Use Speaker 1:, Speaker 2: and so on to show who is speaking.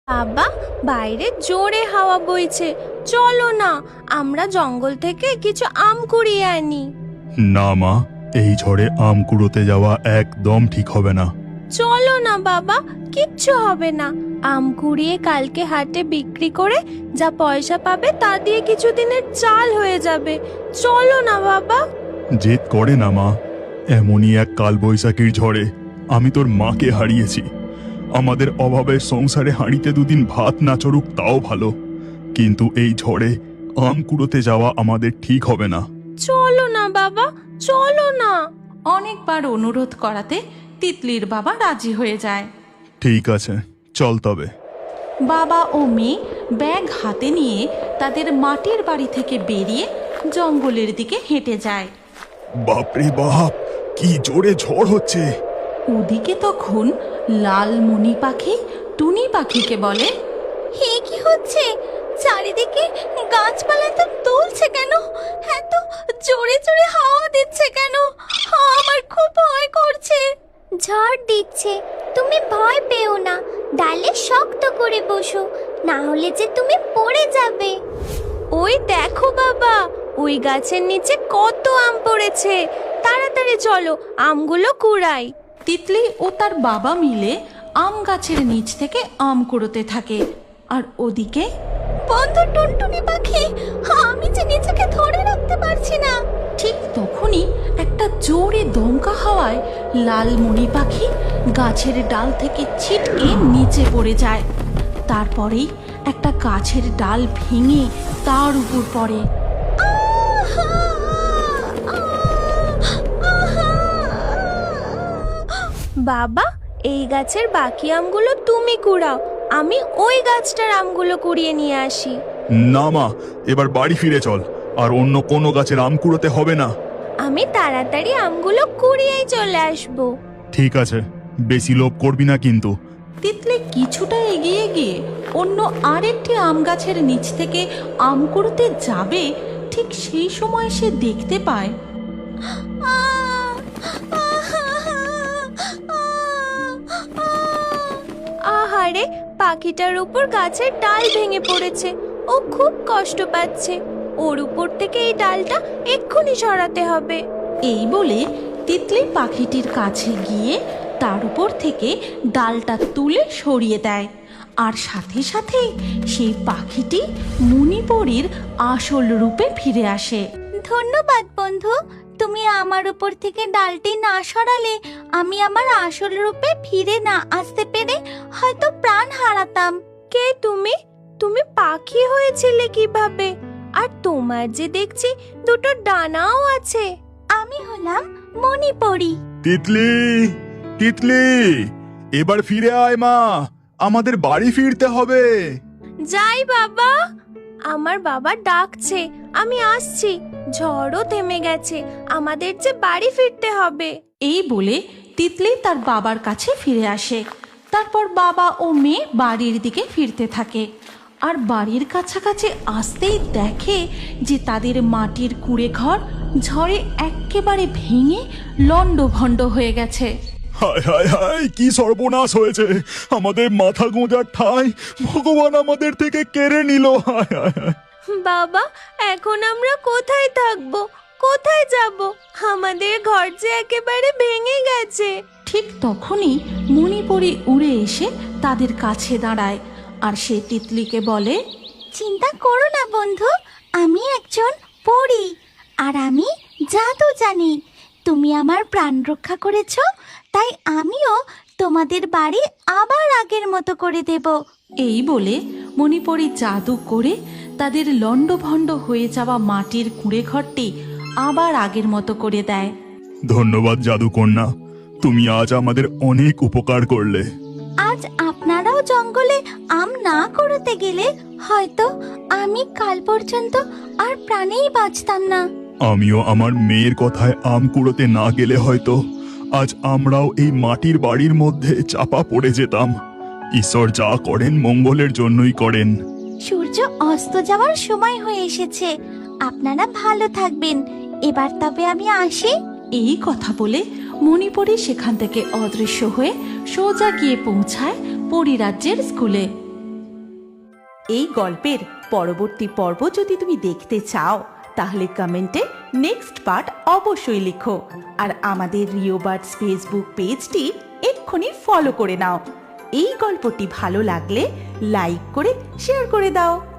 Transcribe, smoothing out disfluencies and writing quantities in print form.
Speaker 1: বাবা, বাইরে জোরে হাওয়া বইছে, চলো না আমরা জঙ্গল থেকে কিছু আম কুড়িয়ে আনি।
Speaker 2: না মা, এই ঝড়ে আম কুড়োতে যাওয়া একদম ঠিক হবে না।
Speaker 1: চলো না বাবা, কিচ্ছু হবে না। আম কুড়িয়ে কালকে হাটে বিক্রি করে যা পয়সা পাবে তা দিয়ে কিছুদিনের চাল হয়ে যাবে। চলো না বাবা।
Speaker 2: জেদ করে না মা, এমনই এক কালবৈশাখীর ঝড়ে আমি তোর মাকে হারিয়েছি। আমাদের অভাবের সংসারে হাঁড়িতে দুদিন ভাত না চড়ুক তাও ভালো, কিন্তু এই ঝড়ে আম কুড়োতে যাওয়া আমাদের ঠিক হবে না।
Speaker 1: চলো না বাবা, চলো না।
Speaker 3: অনেকবার অনুরোধ করাতে তিতলির বাবা রাজি হয়ে যায়।
Speaker 2: ঠিক আছে, চল তবে।
Speaker 3: বাবা ও মেয়ে ব্যাগ হাতে নিয়ে তাদের মাটির বাড়ি থেকে বেরিয়ে জঙ্গলের দিকে হেঁটে যায়।
Speaker 2: বাপরে বাপ, কি জোরে ঝড় হচ্ছে!
Speaker 3: ওদিকে তখন লাল মণি পাখি টুনি পাখিকে বলে,
Speaker 1: হে, কি হচ্ছে? চারিদিকে গাছপালা তো দুলছে কেন? এত জোরে জোরে হাওয়া দিচ্ছে কেন? আমার খুব ভয় করছে।
Speaker 4: ঝড় দিচ্ছে, তুমি ভয় পেও না। ডালে শক্ত করে বসো, না হলে যে তুমি পড়ে যাবে।
Speaker 1: ওই দেখো বাবা, ওই গাছের নিচে কত আম পড়েছে। তাড়াতাড়ি চলো, আমগুলো কুড়াই।
Speaker 3: তিতলি ও তার বাবা মিলে আম গাছের নিচ থেকে আম কুড়োতে থাকে। আর ওদিকে
Speaker 1: বন্ধু টুনটুনি পাখি, আমি যে নিজেকে ধরে রাখতে পারছি না।
Speaker 3: ঠিক তখনই একটা জোরে দমকা হাওয়ায় লাল মণি পাখি গাছের ডাল থেকে ছিটকে নিচে পড়ে যায়। তারপরেই একটা গাছের ডাল ভেঙে তার উপর পড়ে।
Speaker 1: বাবা, এই গাছের বাকি আমগুলো তুমি কুড়াও, আমি ওই গাছটার আমগুলো কুড়িয়ে নিয়ে আসি।
Speaker 2: না মা, এবার বাড়ি ফিরে চল, আর অন্য কোনো গাছের আম কুড়োতে হবে না।
Speaker 1: আমি তাড়াতাড়ি আমগুলো কুড়িয়েই চলে আসবো।
Speaker 2: ঠিক আছে, বেশি লোভ করবি না কিন্তু।
Speaker 3: তিতলি কিছুটা এগিয়ে গিয়ে অন্য আরেকটি আম গাছের নিচ থেকে আম কুড়োতে যাবে, ঠিক সেই সময় সে দেখতে পায়
Speaker 1: আহারে, পাখিটার উপর গাছের ডাল ভেঙে পড়েছে। ও খুব কষ্ট পাচ্ছে। ওর উপর থেকে এই ডালটা এক্ষুনি সরাতে হবে।
Speaker 3: এই বলে তিতলি পাখিটির কাছে গিয়ে তার উপর থেকে ডালটা তুলে সরিয়ে দেয়। আর সাথে সাথেই সেই পাখিটি মণিপুরীর আসল রূপে ফিরে আসে।
Speaker 4: ধন্যবাদ বন্ধু, তুমি আমার উপর থেকে ডালটি না সরালে আমি আমার আসল রূপে ফিরে না আসতে পেরে হয়তো প্রাণ হারাতাম।
Speaker 1: কে তুমি? তুমি পাখি হয়েছিলে কিভাবে? আর তোমার যে দেখছি দুটো ডানাও আছে।
Speaker 4: আমি হলাম মণিপুরী।
Speaker 2: তিতলি, তিতলি, এবার ফিরে আয় মা, আমাদের বাড়ি ফিরতে হবে।
Speaker 1: যাই বাবা, আমার বাবা ডাকছে, আমি আসছি। ঝড়ও থেমে গেছে, আমাদের যে বাড়ি ফিরতে হবে।
Speaker 3: এই বলে তিতলি তার বাবার কাছে ফিরে আসে। তারপর বাবা ও মেয়ে বাড়ির দিকে ফিরতে থাকে। আর বাড়ির কাছাকাছি আসতেই দেখে যে তাদের মাটির কুঁড়ে ঘর ঝড়ে একেবারে ভেঙে লণ্ডভণ্ড হয়ে গেছে।
Speaker 2: হায় হায় হায়, কি সর্বনাশ হয়েছে! আমাদের মাথা গোঁজার ঠাঁই ভগবান আমাদের থেকে কেড়ে নিল। হায় হায় হায়।
Speaker 1: বাবা, এখন আমরা কোথায় থাকবো? কোথায় যাব? আমাদের ঘর যে একেবারে ভেঙে গেছে।
Speaker 3: ঠিক তখনই মণিপুরী উড়ে এসে তাদের কাছে দাঁড়ায়। আর সে তিতলিকে বলে,
Speaker 4: চিন্তা করো না বন্ধু, আমি একজন পরী, আর আমি জাদু জানি। তুমি আমার প্রাণ রক্ষা করেছ, তাই আমিও তোমাদের বাড়ি আবার আগের মতো করে দেব।
Speaker 3: এই বলে মণিপুরী জাদু করে তাদের লণ্ডভণ্ড হয়ে যাওয়া মাটির কুঁড়ে ঘরটি আবার আগের মতো করে দেয়।
Speaker 2: ধন্যবাদ জাদুকন্যা, তুমি আজ আমাদের অনেক উপকার করলে।
Speaker 4: আজ আপনারাও জঙ্গলে আম না করতে গেলে হয়তো আমি কাল পর্যন্ত আর প্রাণেই বাঁচতাম না।
Speaker 2: আমিও আমার মেয়ের কথায় আম কুড়োতে না গেলে হয়তো আজ আমরাও এই মাটির বাড়ির মধ্যে চাপা পড়ে যেতাম। ঈশ্বর যা করেন মঙ্গলের জন্যই করেন।
Speaker 4: সূর্য অস্ত যাওয়ার সময় হয়ে এসেছে, আপনারা ভালো থাকবেন। এবার তবে আমি আসি।
Speaker 3: এই কথা বলে মণিপুরী সেখান থেকে অদৃশ্য হয়ে সোজা গিয়ে পৌঁছায় পরীরাজ্যের স্কুলে। এই গল্পের পরবর্তী পর্ব যদি তুমি দেখতে চাও তাহলে কমেন্টে নেক্সট পার্ট অবশ্যই লিখো। আর আমাদের রিও বার্ডস ফেসবুক পেজটি এক্ষুনি ফলো করে নাও। এই গল্পটি ভালো লাগলে লাইক করে শেয়ার করে দাও।